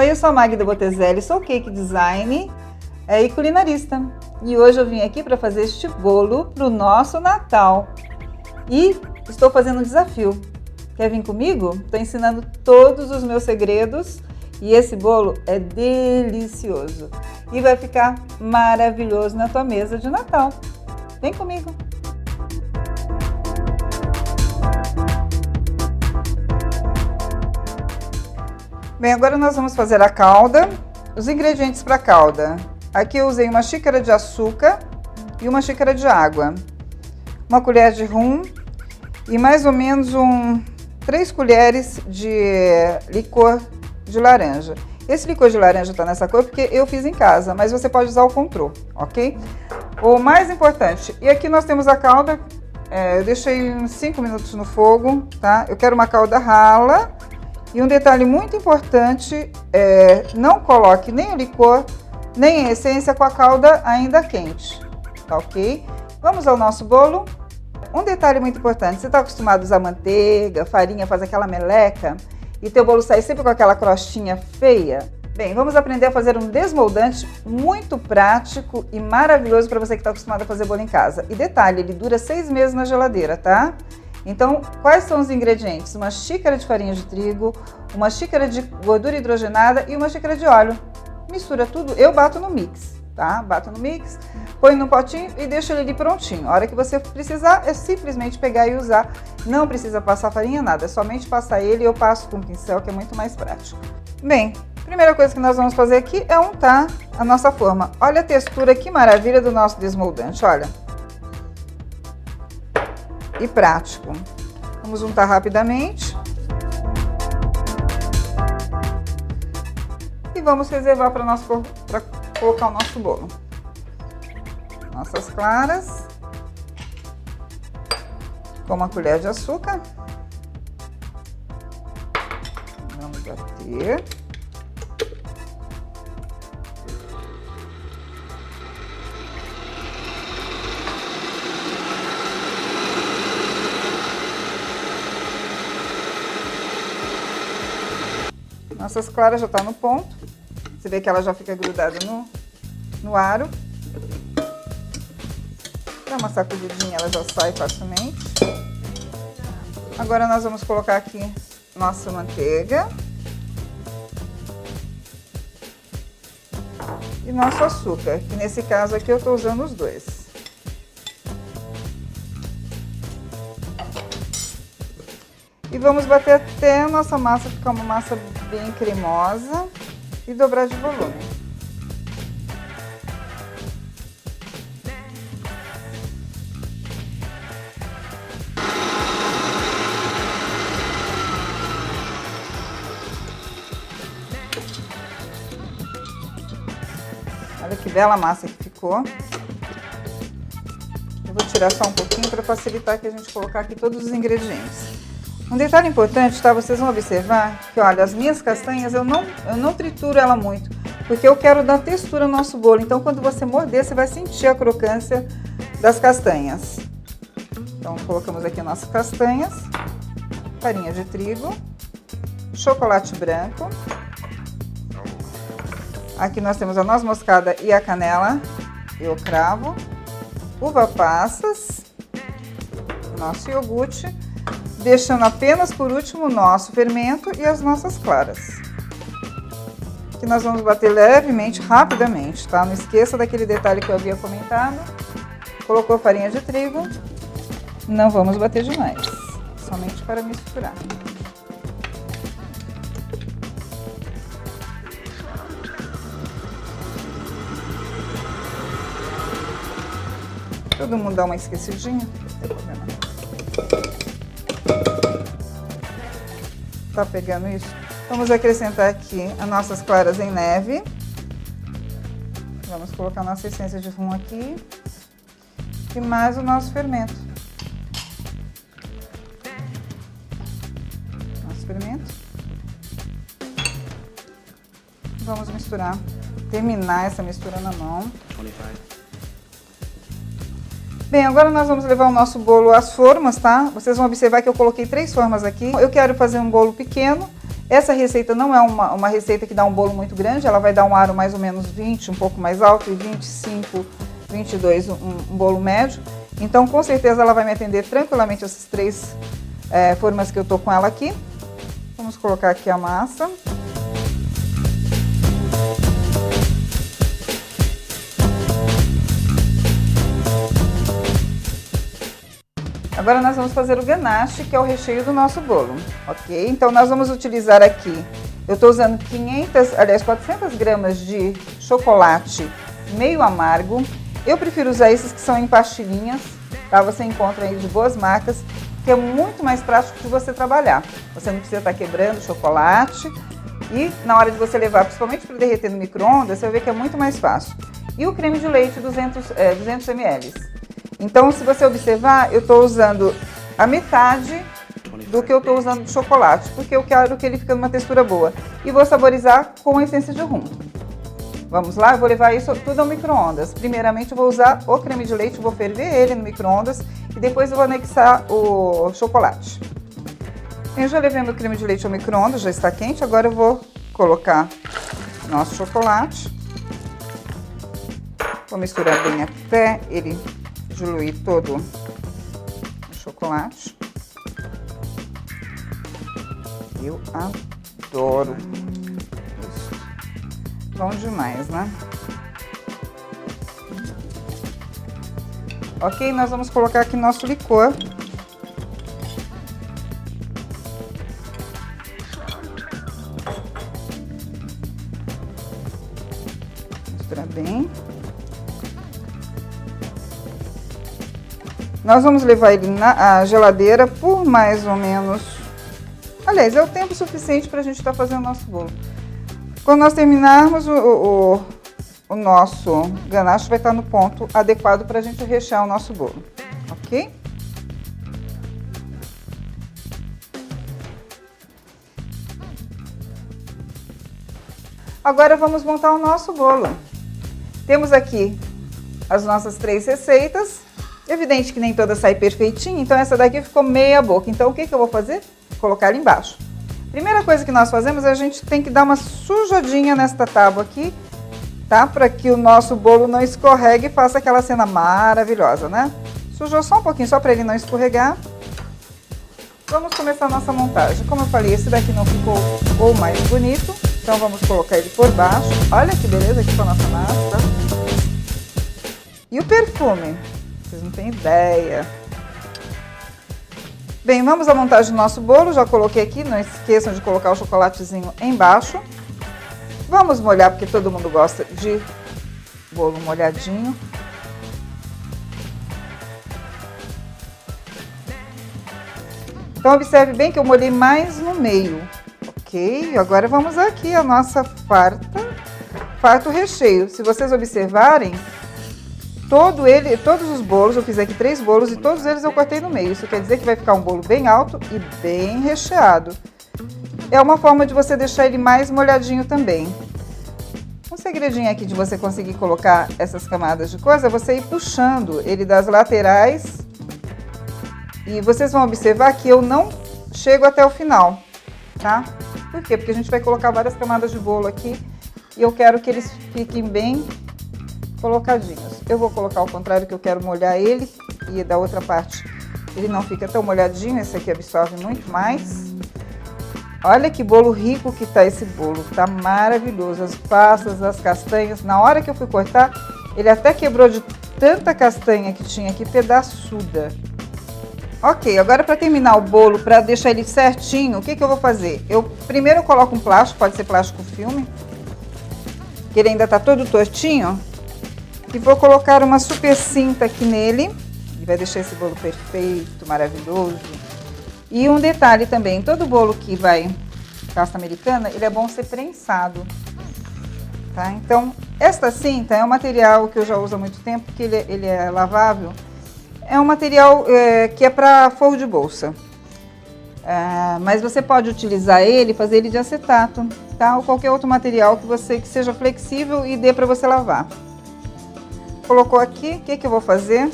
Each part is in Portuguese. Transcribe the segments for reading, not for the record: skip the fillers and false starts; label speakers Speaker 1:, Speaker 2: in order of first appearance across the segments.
Speaker 1: Oi, eu sou a Magda Botezelli, sou cake design e culinarista. E hoje eu vim aqui para fazer este bolo para o nosso Natal. E estou fazendo um desafio. Quer vir comigo? Estou ensinando todos os meus segredos e esse bolo é delicioso. E vai ficar maravilhoso na tua mesa de Natal. Vem comigo! Bem, agora nós vamos fazer a calda. Os ingredientes para a calda. Aqui eu usei uma xícara de açúcar e uma xícara de água. Uma colher de rum e mais ou menos 3 colheres de licor de laranja. Esse licor de laranja está nessa cor porque eu fiz em casa, mas você pode usar o contrô, ok? O mais importante, e aqui nós temos a calda, eu deixei uns 5 minutos no fogo, tá? Eu quero uma calda rala. E um detalhe muito importante não coloque nem o licor, nem a essência com a calda ainda quente, tá ok? Vamos ao nosso bolo. Um detalhe muito importante, você está acostumado a usar manteiga, farinha, fazer aquela meleca e teu bolo sai sempre com aquela crostinha feia? Bem, vamos aprender a fazer um desmoldante muito prático e maravilhoso para você que está acostumado a fazer bolo em casa. E detalhe, ele dura 6 meses na geladeira, tá? Então, quais são os ingredientes? Uma xícara de farinha de trigo, uma xícara de gordura hidrogenada e uma xícara de óleo. Mistura tudo, eu bato no mix, tá? Bato no mix, põe no potinho e deixa ele ali prontinho. A hora que você precisar, é simplesmente pegar e usar. Não precisa passar farinha, nada, é somente passar ele e eu passo com o pincel, que é muito mais prático. Bem, primeira coisa que nós vamos fazer aqui é untar a nossa forma. Olha a textura, que maravilha do nosso desmoldante, olha. E prático. Vamos juntar rapidamente. E vamos reservar para colocar o nosso bolo. Nossas claras. Com uma colher de açúcar. Vamos bater. Nossas claras já estão no ponto. Você vê que ela já fica grudada no aro. Dá uma sacudidinha, ela já sai facilmente. Agora nós vamos colocar aqui nossa manteiga. E nosso açúcar, que nesse caso aqui eu estou usando os dois. E vamos bater até a nossa massa ficar uma massa bem cremosa e dobrar de volume. Olha que bela massa que ficou. Eu vou tirar só um pouquinho para facilitar que a gente colocar aqui todos os ingredientes. Um detalhe importante, tá? Vocês vão observar que, olha, as minhas castanhas eu não trituro ela muito, porque eu quero dar textura no nosso bolo. Então, quando você morder, você vai sentir a crocância das castanhas. Então, colocamos aqui nossas castanhas, farinha de trigo, chocolate branco. Aqui nós temos a noz moscada e a canela e o cravo, uva passas, nosso iogurte. Deixando apenas por último o nosso fermento e as nossas claras. Que nós vamos bater levemente, rapidamente, tá? Não esqueça daquele detalhe que eu havia comentado. Colocou farinha de trigo. Não vamos bater demais, somente para misturar. Todo mundo dá uma esquecidinha, não tem problema. Tá pegando isso? Vamos acrescentar aqui as nossas claras em neve. Vamos colocar nossa essência de rum aqui. E mais o nosso fermento. Nosso fermento. Vamos misturar. Terminar essa mistura na mão. Bem, agora nós vamos levar o nosso bolo às formas, tá? Vocês vão observar que eu coloquei 3 formas aqui. Eu quero fazer um bolo pequeno, Essa receita não é uma receita que dá um bolo muito grande, ela vai dar um aro mais ou menos 20, um pouco mais alto, e 25, 22, um bolo médio. Então, com certeza, ela vai me atender tranquilamente essas 3 formas que eu tô com ela aqui. Vamos colocar aqui a massa. Agora nós vamos fazer o ganache, que é o recheio do nosso bolo, ok? Então nós vamos utilizar aqui, eu estou usando 400 gramas de chocolate meio amargo. Eu prefiro usar esses que são em pastilhinhas, tá? Você encontra aí de boas marcas, que é muito mais prático de você trabalhar. Você não precisa estar quebrando o chocolate e na hora de você levar, principalmente para derreter no micro-ondas, você vai ver que é muito mais fácil. E o creme de leite, 200 ml. Então, se você observar, eu estou usando a metade do que eu estou usando de chocolate, porque eu quero que ele fique numa textura boa. E vou saborizar com a essência de rum. Vamos lá? Eu vou levar isso tudo ao micro-ondas. Primeiramente, eu vou usar o creme de leite, vou ferver ele no micro-ondas e depois eu vou anexar o chocolate. Eu já levei meu creme de leite ao micro-ondas, já está quente. Agora eu vou colocar nosso chocolate. Vou misturar bem até ele diluir todo o chocolate. Eu adoro isso. Bom demais, né? Ok, nós vamos colocar aqui nosso licor. Misturar bem. Nós vamos levar ele na geladeira por mais ou menos... Aliás, é o tempo suficiente para a gente estar fazendo o nosso bolo. Quando nós terminarmos, o nosso ganache vai estar no ponto adequado para a gente rechear o nosso bolo, ok? Agora vamos montar o nosso bolo. Temos aqui as nossas 3 receitas. Evidente que nem toda sai perfeitinha, então essa daqui ficou meia boca. Então o que eu vou fazer? Colocar ela embaixo. Primeira coisa que nós fazemos é a gente tem que dar uma sujadinha nesta tábua aqui, tá? Para que o nosso bolo não escorregue e faça aquela cena maravilhosa, né? Sujou só um pouquinho, só para ele não escorregar. Vamos começar a nossa montagem. Como eu falei, esse daqui não ficou o mais bonito, então vamos colocar ele por baixo. Olha que beleza que ficou a nossa massa. E o perfume? Vocês não têm ideia. Bem, vamos à montagem do nosso bolo. Já coloquei aqui, não esqueçam de colocar o chocolatezinho embaixo. Vamos molhar, porque todo mundo gosta de bolo molhadinho. Então, observe bem que eu molhei mais no meio, ok? Agora vamos aqui a nossa farto recheio. Se vocês observarem, todos os bolos, eu fiz aqui 3 bolos e todos eles eu cortei no meio. Isso quer dizer que vai ficar um bolo bem alto e bem recheado. É uma forma de você deixar ele mais molhadinho também. Um segredinho aqui de você conseguir colocar essas camadas de coisa é você ir puxando ele das laterais. E vocês vão observar que eu não chego até o final, tá? Por quê? Porque a gente vai colocar várias camadas de bolo aqui e eu quero que eles fiquem bem colocadinhos. Eu vou colocar ao contrário, que eu quero molhar ele, e da outra parte ele não fica tão molhadinho. Esse aqui absorve muito mais. Olha que bolo rico que tá esse bolo, tá maravilhoso. As passas, as castanhas, na hora que eu fui cortar, ele até quebrou de tanta castanha que tinha aqui, pedaçuda. Ok, agora para terminar o bolo, para deixar ele certinho, o que eu vou fazer? Primeiro eu coloco um plástico, pode ser plástico filme, que ele ainda tá todo tortinho. E vou colocar uma super cinta aqui nele, e vai deixar esse bolo perfeito, maravilhoso. E um detalhe também, todo bolo que vai pasta americana, ele é bom ser prensado, tá? Então, esta cinta é um material que eu já uso há muito tempo, que ele é lavável. É um material que é para forro de bolsa. Mas você pode utilizar ele, fazer ele de acetato, tá? Ou qualquer outro material que seja flexível e dê para você lavar. Colocou aqui, o que eu vou fazer?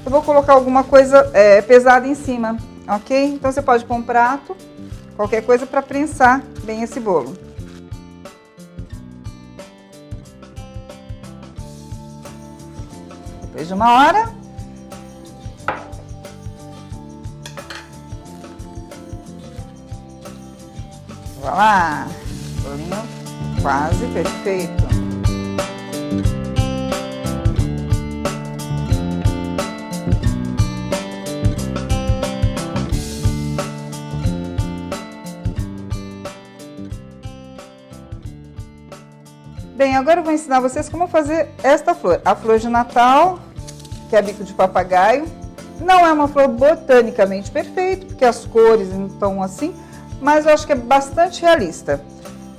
Speaker 1: Eu vou colocar alguma coisa pesada em cima, ok? Então você pode pôr um prato, qualquer coisa para prensar bem esse bolo. Depois de uma hora, olha lá, bolinho quase perfeito. Bem, agora eu vou ensinar vocês como fazer esta flor. A flor de Natal, que é bico de papagaio. Não é uma flor botanicamente perfeita, porque as cores não estão assim, mas eu acho que é bastante realista.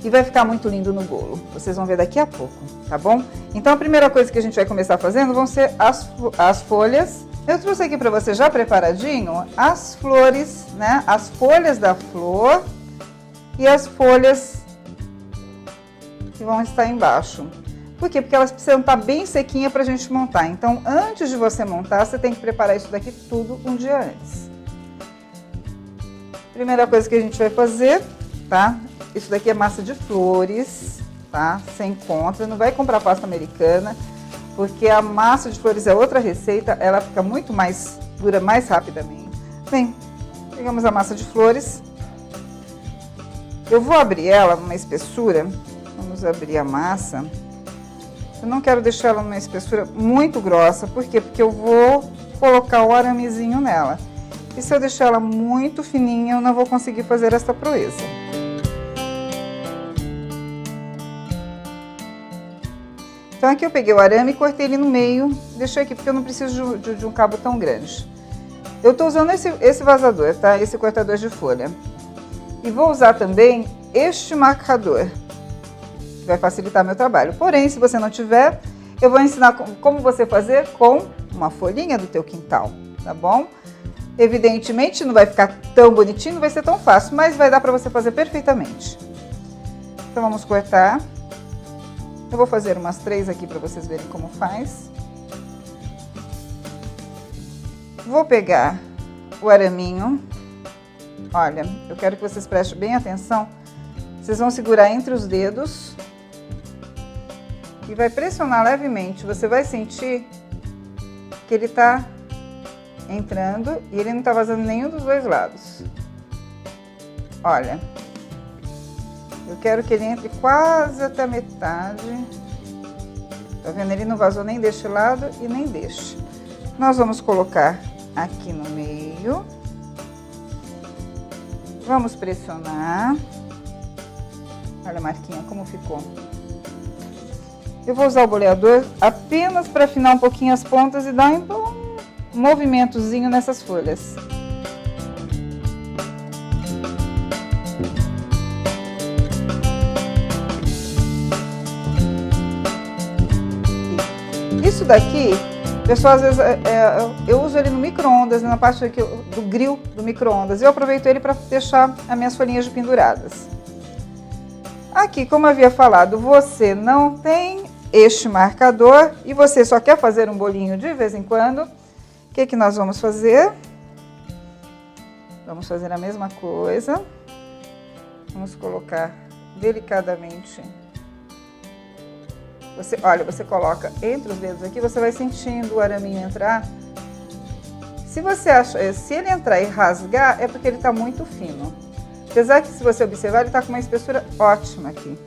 Speaker 1: E vai ficar muito lindo no bolo. Vocês vão ver daqui a pouco, tá bom? Então a primeira coisa que a gente vai começar fazendo vão ser as folhas. Eu trouxe aqui para você já preparadinho as flores, né? As folhas da flor e as folhas que vão estar embaixo. Por quê? Porque elas precisam estar bem sequinhas para a gente montar. Então, antes de você montar, você tem que preparar isso daqui tudo um dia antes. Primeira coisa que a gente vai fazer, tá? Isso daqui é massa de flores, tá? Você encontra, não vai comprar pasta americana, porque a massa de flores é outra receita, ela fica muito mais dura, mais rapidamente. Bem, pegamos a massa de flores. Eu vou abrir ela numa espessura. Vamos abrir a massa. Eu não quero deixar ela numa espessura muito grossa. Por quê? Porque eu vou colocar o aramezinho nela. E se eu deixar ela muito fininha, eu não vou conseguir fazer essa proeza. Então aqui eu peguei o arame e cortei ele no meio. Deixei aqui porque eu não preciso de um cabo tão grande. Eu tô usando esse vazador, tá? Esse cortador de folha. E vou usar também este marcador. Vai facilitar meu trabalho. Porém, se você não tiver, eu vou ensinar como você fazer com uma folhinha do teu quintal, tá bom? Evidentemente, não vai ficar tão bonitinho, não vai ser tão fácil, mas vai dar para você fazer perfeitamente. Então, vamos cortar. Eu vou fazer umas 3 aqui para vocês verem como faz. Vou pegar o araminho. Olha, eu quero que vocês prestem bem atenção. Vocês vão segurar entre os dedos e vai pressionar levemente. Você vai sentir que ele tá entrando e ele não tá vazando nenhum dos dois lados. Olha, eu quero que ele entre quase até a metade. Tá vendo? Ele não vazou nem deste lado e nem deste. Nós vamos colocar aqui no meio. Vamos pressionar. Olha a marquinha como ficou. Eu vou usar o boleador apenas para afinar um pouquinho as pontas e dar um movimentozinho nessas folhas. Isso daqui, pessoal, às vezes eu uso ele no micro-ondas, na parte aqui do grill do micro-ondas. Eu aproveito ele para deixar as minhas folhinhas de penduradas. Aqui, como eu havia falado, você não tem este marcador e você só quer fazer um bolinho de vez em quando. O que nós vamos fazer? Vamos fazer a mesma coisa. Vamos colocar delicadamente. Olha, você coloca entre os dedos aqui, você vai sentindo o araminho entrar. Se ele entrar e rasgar, é porque ele está muito fino. Apesar que, se você observar, ele está com uma espessura ótima aqui.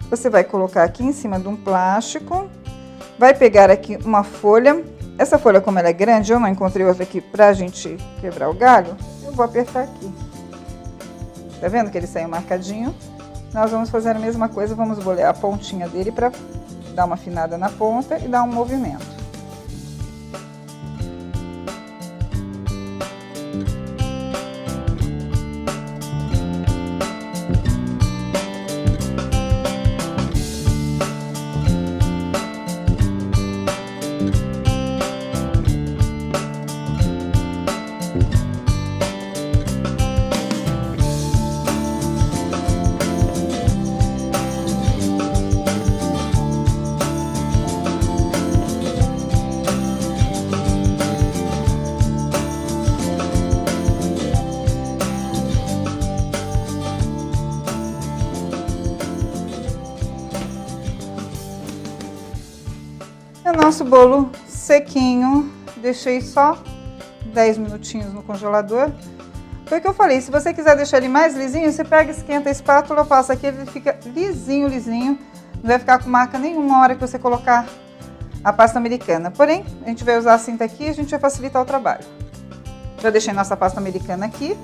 Speaker 1: Você vai colocar aqui em cima de um plástico, vai pegar aqui uma folha. Essa folha, como ela é grande, eu não encontrei outra aqui pra gente quebrar o galho, eu vou apertar aqui. Tá vendo que ele saiu marcadinho? Nós vamos fazer a mesma coisa, vamos bolear a pontinha dele para dar uma afinada na ponta e dar um movimento. o nosso bolo sequinho, deixei só 10 minutinhos no congelador. Foi o que eu falei, se você quiser deixar ele mais lisinho, você pega, esquenta a espátula, passa aqui, ele fica lisinho, lisinho. Não vai ficar com marca nenhuma na hora que você colocar a pasta americana. Porém, a gente vai usar a cinta aqui e a gente vai facilitar o trabalho. Já deixei nossa pasta americana aqui.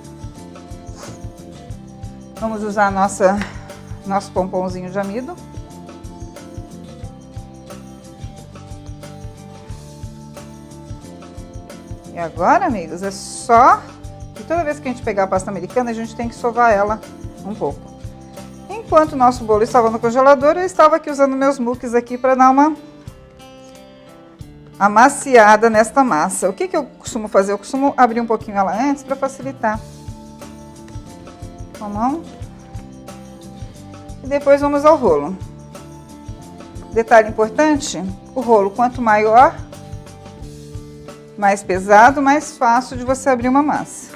Speaker 1: Vamos usar nosso pompomzinho de amido. E agora, amigos, é só... E toda vez que a gente pegar a pasta americana, a gente tem que sovar ela um pouco. Enquanto o nosso bolo estava no congelador, eu estava aqui usando meus muques aqui para dar uma amaciada nesta massa. O que eu costumo fazer? Eu costumo abrir um pouquinho ela antes para facilitar. Com a mão. E depois vamos ao rolo. Detalhe importante, o rolo quanto maior, mais pesado, mais fácil de você abrir uma massa.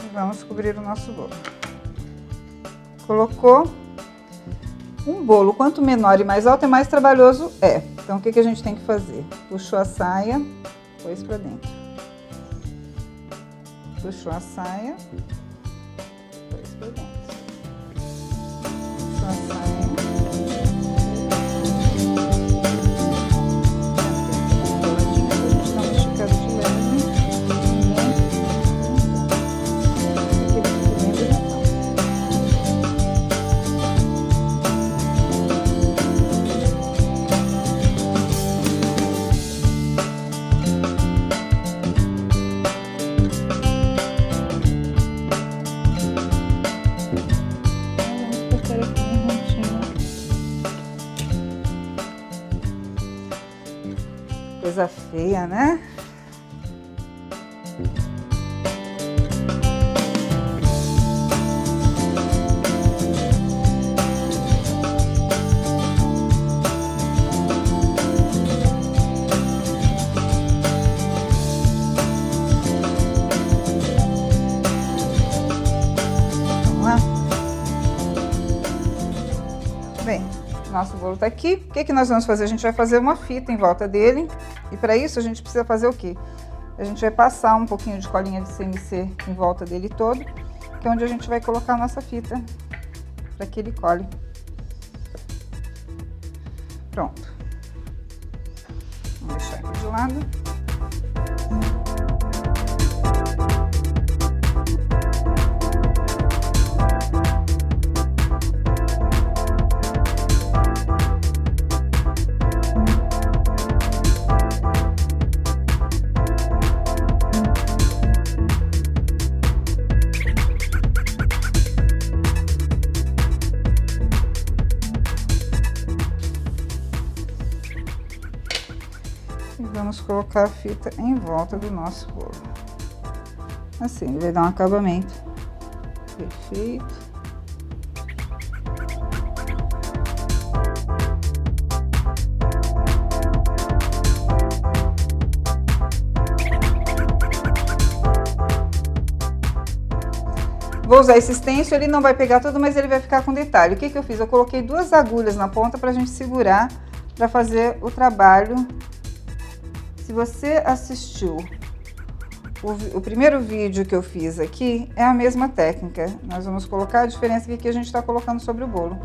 Speaker 1: E vamos cobrir o nosso bolo. Colocou. Um bolo, quanto menor e mais alto, é mais trabalhoso é. Então, o que a gente tem que fazer? Puxou a saia, pôs pra dentro. Puxou a saia, pôs pra dentro. Puxou a saia. A gente dá uma esticada de leve. Coisa feia, né? Vamos lá? Bem, nosso bolo tá aqui. O que nós vamos fazer? A gente vai fazer uma fita em volta dele. E para isso a gente precisa fazer o quê? A gente vai passar um pouquinho de colinha de CMC em volta dele todo, que é onde a gente vai colocar a nossa fita, para que ele cole. Pronto. Vamos deixar aqui de lado. E vamos colocar a fita em volta do nosso bolo. Assim, ele vai dar um acabamento perfeito. Vou usar esse stencil, ele não vai pegar tudo, mas ele vai ficar com detalhe. O que eu fiz? Eu coloquei 2 agulhas na ponta pra gente segurar, pra fazer o trabalho. Se você assistiu o primeiro vídeo que eu fiz aqui, é a mesma técnica. Nós vamos colocar, a diferença é que a gente está colocando sobre o bolo.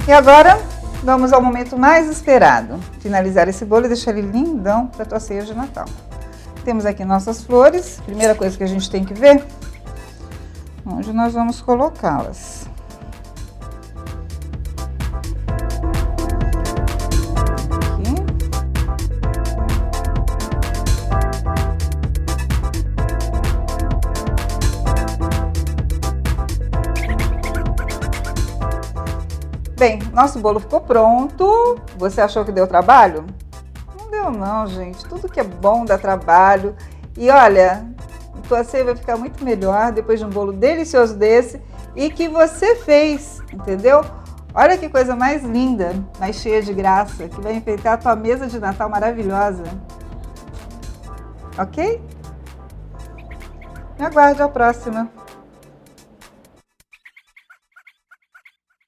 Speaker 1: E agora, vamos ao momento mais esperado. Finalizar esse bolo e deixar ele lindão para a tua ceia de Natal. Temos aqui nossas flores. Primeira coisa que a gente tem que ver, onde nós vamos colocá-las. Aqui. Bem, nosso bolo ficou pronto. Você achou que deu trabalho? Não deu não, gente. Tudo que é bom dá trabalho. E olha, tua ceia vai ficar muito melhor depois de um bolo delicioso desse e que você fez, entendeu? Olha que coisa mais linda, mais cheia de graça, que vai enfeitar a tua mesa de Natal maravilhosa. Ok? Me aguarde a próxima.